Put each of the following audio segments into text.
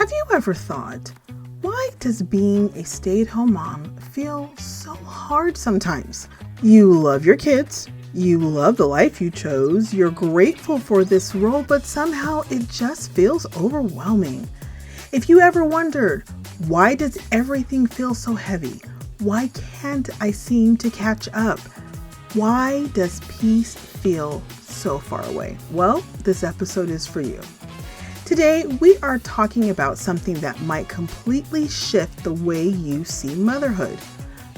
Have you ever thought, why does being a stay-at-home mom feel so hard sometimes? You love your kids, you love the life you chose, you're grateful for this role, but somehow it just feels overwhelming. If you ever wondered, why does everything feel so heavy? Why can't I seem to catch up? Why does peace feel so far away? Well, this episode is for you. Today, we are talking about something that might completely shift the way you see motherhood.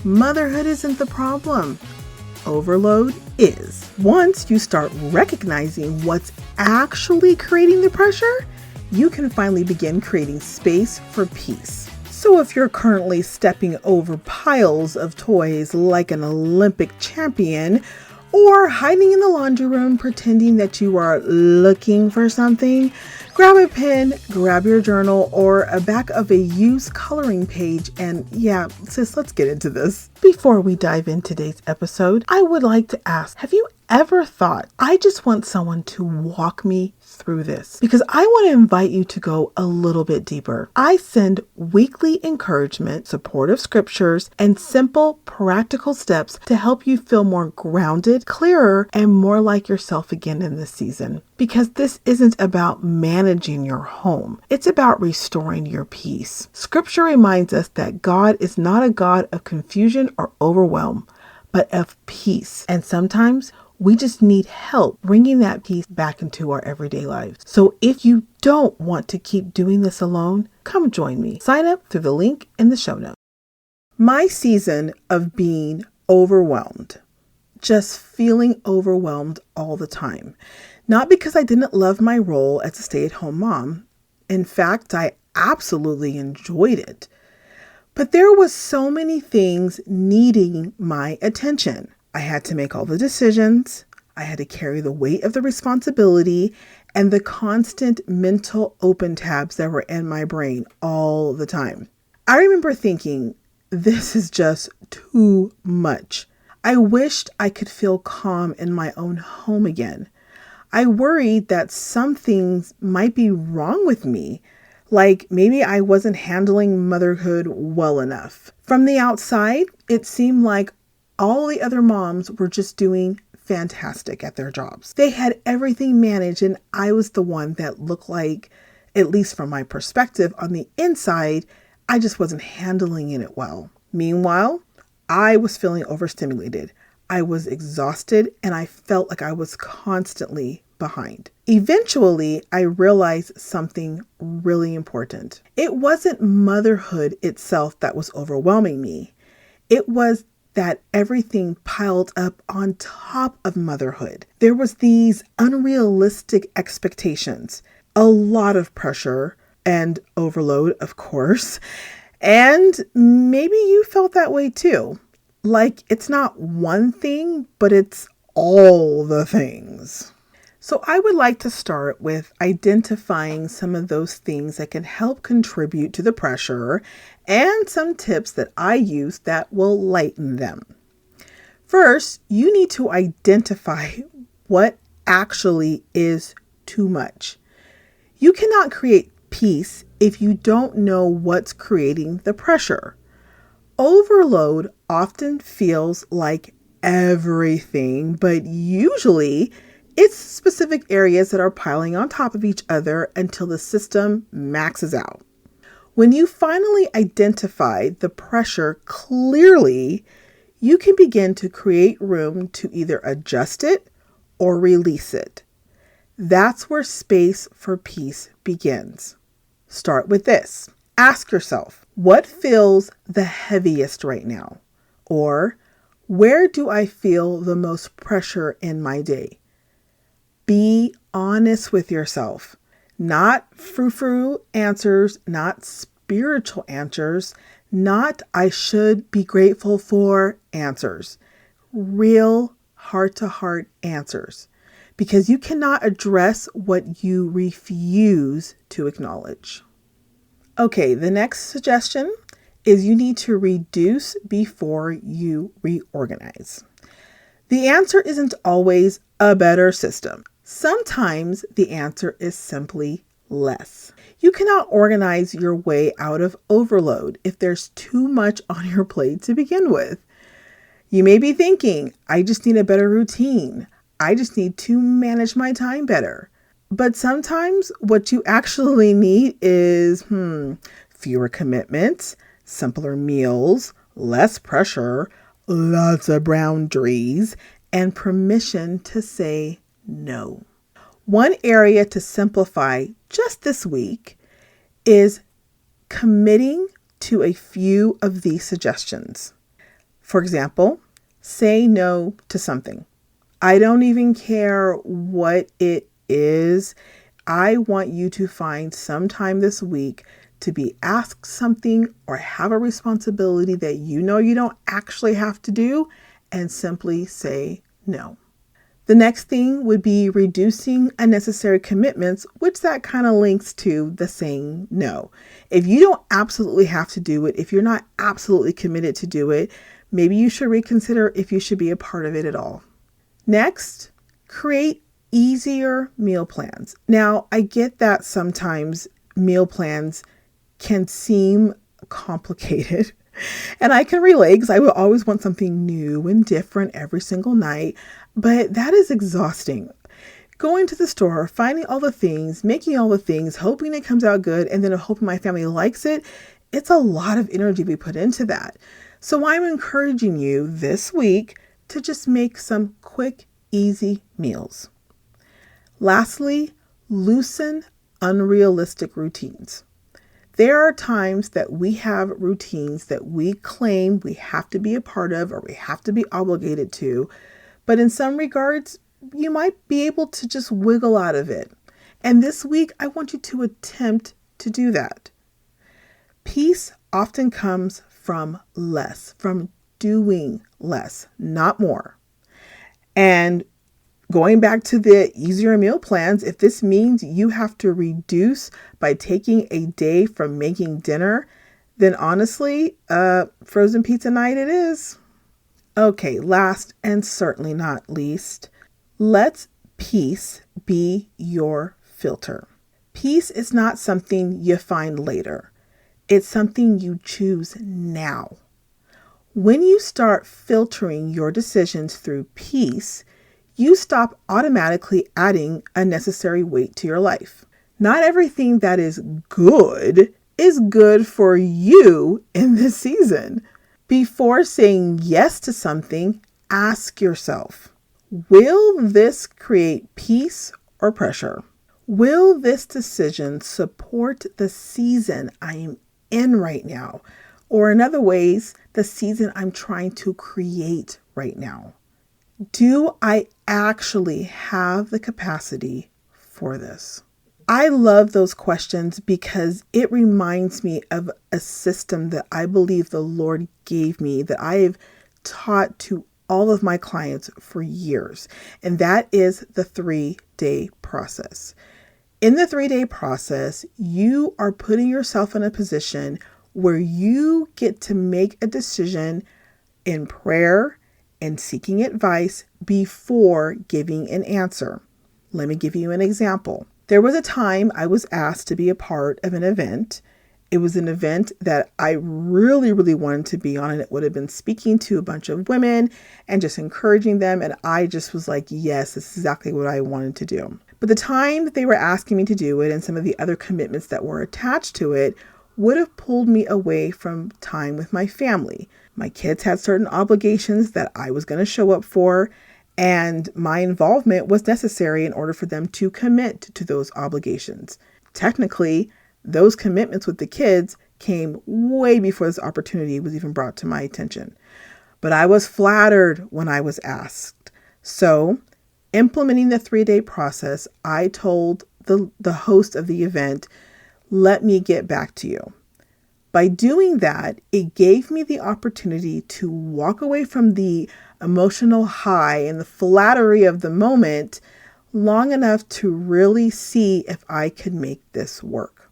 Motherhood isn't the problem. Overload is. Once you start recognizing what's actually creating the pressure, you can finally begin creating space for peace. So if you're currently stepping over piles of toys like an Olympic champion, or hiding in the laundry room pretending that you are looking for something, grab a pen, grab your journal, or a back of a used coloring page, and yeah, sis, let's get into this. Before we dive into today's episode, I would like to ask, have you ever thought, I just want someone to walk me through this? Because I want to invite you to go a little bit deeper. I send weekly encouragement, supportive scriptures, and simple practical steps to help you feel more grounded, clearer, and more like yourself again in this season. Because this isn't about managing your home. It's about restoring your peace. Scripture reminds us that God is not a God of confusion or overwhelm, but of peace. And sometimes we just need help bringing that peace back into our everyday lives. So if you don't want to keep doing this alone, come join me. Sign up through the link in the show notes. My season of being overwhelmed, just feeling overwhelmed all the time. Not because I didn't love my role as a stay-at-home mom. In fact, I absolutely enjoyed it. But there was so many things needing my attention. I had to make all the decisions. I had to carry the weight of the responsibility and the constant mental open tabs that were in my brain all the time. I remember thinking, this is just too much. I wished I could feel calm in my own home again. I worried that some things might be wrong with me, like maybe I wasn't handling motherhood well enough. From the outside, it seemed like all the other moms were just doing fantastic at their jobs. They had everything managed, and I was the one that looked like, at least from my perspective on the inside, I just wasn't handling it well. Meanwhile, I was feeling overstimulated. I was exhausted, and I felt like I was constantly behind. Eventually, I realized something really important. It wasn't motherhood itself that was overwhelming me. It was that everything piled up on top of motherhood. There was these unrealistic expectations, a lot of pressure and overload, of course. And maybe you felt that way too. Like it's not one thing, but it's all the things. So I would like to start with identifying some of those things that can help contribute to the pressure and some tips that I use that will lighten them. First, you need to identify what actually is too much. You cannot create peace if you don't know what's creating the pressure. Overload often feels like everything, but usually it's specific areas that are piling on top of each other until the system maxes out. When you finally identify the pressure clearly, you can begin to create room to either adjust it or release it. That's where space for peace begins. Start with this. Ask yourself, what feels the heaviest right now? Or where do I feel the most pressure in my day? Be honest with yourself. Not frou-frou answers, not spiritual answers, not I should be grateful for answers. Real heart-to-heart answers. Because you cannot address what you refuse to acknowledge. Okay, the next suggestion is you need to reduce before you reorganize. The answer isn't always a better system. Sometimes the answer is simply less. You cannot organize your way out of overload if there's too much on your plate to begin with. You may be thinking, I just need a better routine. I just need to manage my time better. But sometimes what you actually need is fewer commitments, simpler meals, less pressure, lots of boundaries, and permission to say no. One area to simplify just this week is committing to a few of these suggestions. For example, say no to something. I don't even care what it is. I want you to find some time this week to be asked something or have a responsibility that you know you don't actually have to do, and simply say no. The next thing would be reducing unnecessary commitments, which that kind of links to the saying no. If you don't absolutely have to do it, if you're not absolutely committed to do it, maybe you should reconsider if you should be a part of it at all. Next, create easier meal plans. Now, I get that sometimes meal plans can seem complicated. And I can relate because I would always want something new and different every single night. But that is exhausting. Going to the store, finding all the things, making all the things, hoping it comes out good, and then hoping my family likes it. It's a lot of energy we put into that. So I'm encouraging you this week to just make some quick, easy meals. Lastly, loosen unrealistic routines. There are times that we have routines that we claim we have to be a part of or we have to be obligated to, but in some regards, you might be able to just wiggle out of it. And this week, I want you to attempt to do that. Peace often comes from less, from doing less, not more. And going back to the easier meal plans, if this means you have to reduce by taking a day from making dinner, then honestly, frozen pizza night it is. Okay, last and certainly not least, let peace be your filter. Peace is not something you find later. It's something you choose now. When you start filtering your decisions through peace, you stop automatically adding unnecessary weight to your life. Not everything that is good for you in this season. Before saying yes to something, ask yourself, will this create peace or pressure? Will this decision support the season I am in right now? Or in other ways, the season I'm trying to create right now? Do I actually have the capacity for this? I love those questions because it reminds me of a system that I believe the Lord gave me that I have taught to all of my clients for years. And that is the 3-day process. In the 3-day process, you are putting yourself in a position where you get to make a decision in prayer and seeking advice before giving an answer. Let me give you an example. There was a time I was asked to be a part of an event. It was an event that I really, really wanted to be on, and it would have been speaking to a bunch of women and just encouraging them. And I just was like, yes, this is exactly what I wanted to do. But the time that they were asking me to do it and some of the other commitments that were attached to it would have pulled me away from time with my family. My kids had certain obligations that I was going to show up for, and my involvement was necessary in order for them to commit to those obligations. Technically, those commitments with the kids came way before this opportunity was even brought to my attention. But I was flattered when I was asked. So, implementing the 3-day process, I told the host of the event, let me get back to you. By doing that, it gave me the opportunity to walk away from the emotional high and the flattery of the moment long enough to really see if I could make this work.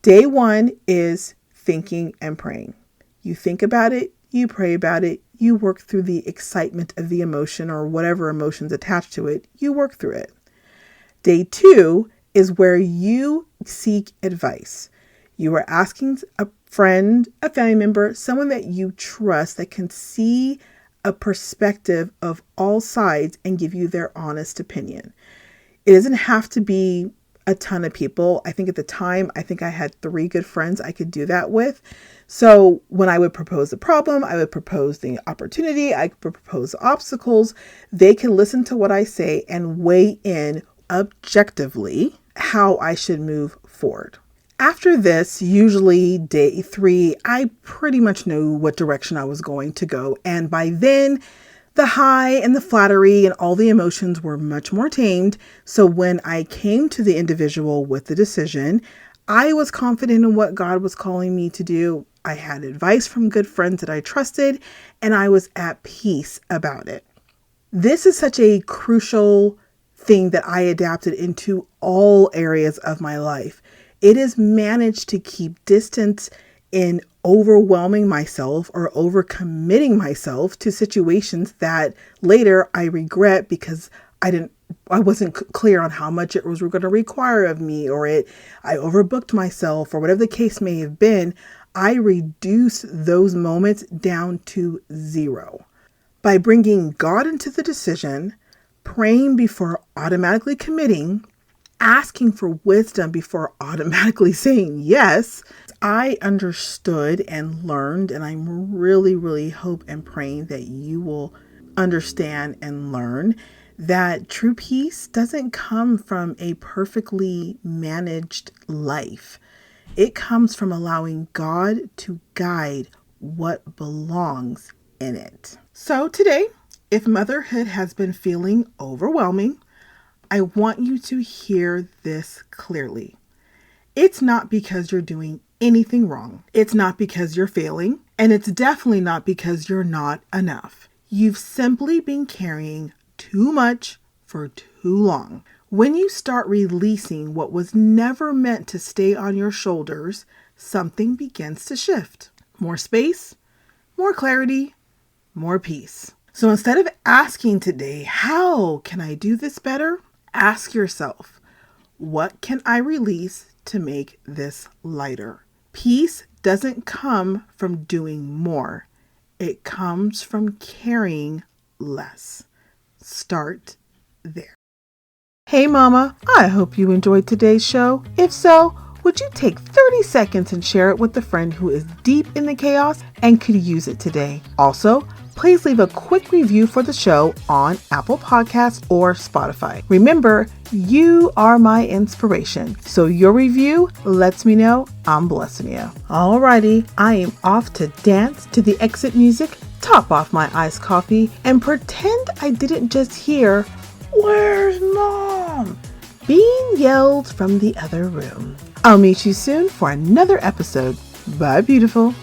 Day 1 is thinking and praying. You think about it, you pray about it, you work through the excitement of the emotion or whatever emotions attached to it, you work through it. Day 2 is where you seek advice. You are asking a friend, a family member, someone that you trust that can see a perspective of all sides and give you their honest opinion. It doesn't have to be a ton of people. I think at the time, I had 3 good friends I could do that with. So when I would propose a problem, I would propose the opportunity, I could propose obstacles. They can listen to what I say and weigh in objectively how I should move forward. After this, usually day 3, I pretty much knew what direction I was going to go. And by then, the high and the flattery and all the emotions were much more tamed. So when I came to the individual with the decision, I was confident in what God was calling me to do. I had advice from good friends that I trusted, and I was at peace about it. This is such a crucial thing that I adapted into all areas of my life. It has managed to keep distance in overwhelming myself or overcommitting myself to situations that later I regret because I wasn't clear on how much it was going to require of me, or I overbooked myself, or whatever the case may have been. I reduced those moments down to 0 by bringing God into the decision, praying before automatically committing, asking for wisdom before automatically saying yes. I understood and learned, and I'm really, really hope and praying that you will understand and learn that true peace doesn't come from a perfectly managed life. It comes from allowing God to guide what belongs in it. So today, if motherhood has been feeling overwhelming, I want you to hear this clearly. It's not because you're doing anything wrong. It's not because you're failing. And it's definitely not because you're not enough. You've simply been carrying too much for too long. When you start releasing what was never meant to stay on your shoulders, something begins to shift. More space, more clarity, more peace. So instead of asking today, how can I do this better? Ask yourself, what can I release to make this lighter? Peace doesn't come from doing more. It comes from carrying less. Start there. Hey mama, I hope you enjoyed today's show. If so, would you take 30 seconds and share it with a friend who is deep in the chaos and could use it today? Also, please leave a quick review for the show on Apple Podcasts or Spotify. Remember, you are my inspiration, so your review lets me know I'm blessing you. Alrighty, I am off to dance to the exit music, top off my iced coffee, and pretend I didn't just hear, "Where's Mom?" being yelled from the other room. I'll meet you soon for another episode. Bye, beautiful.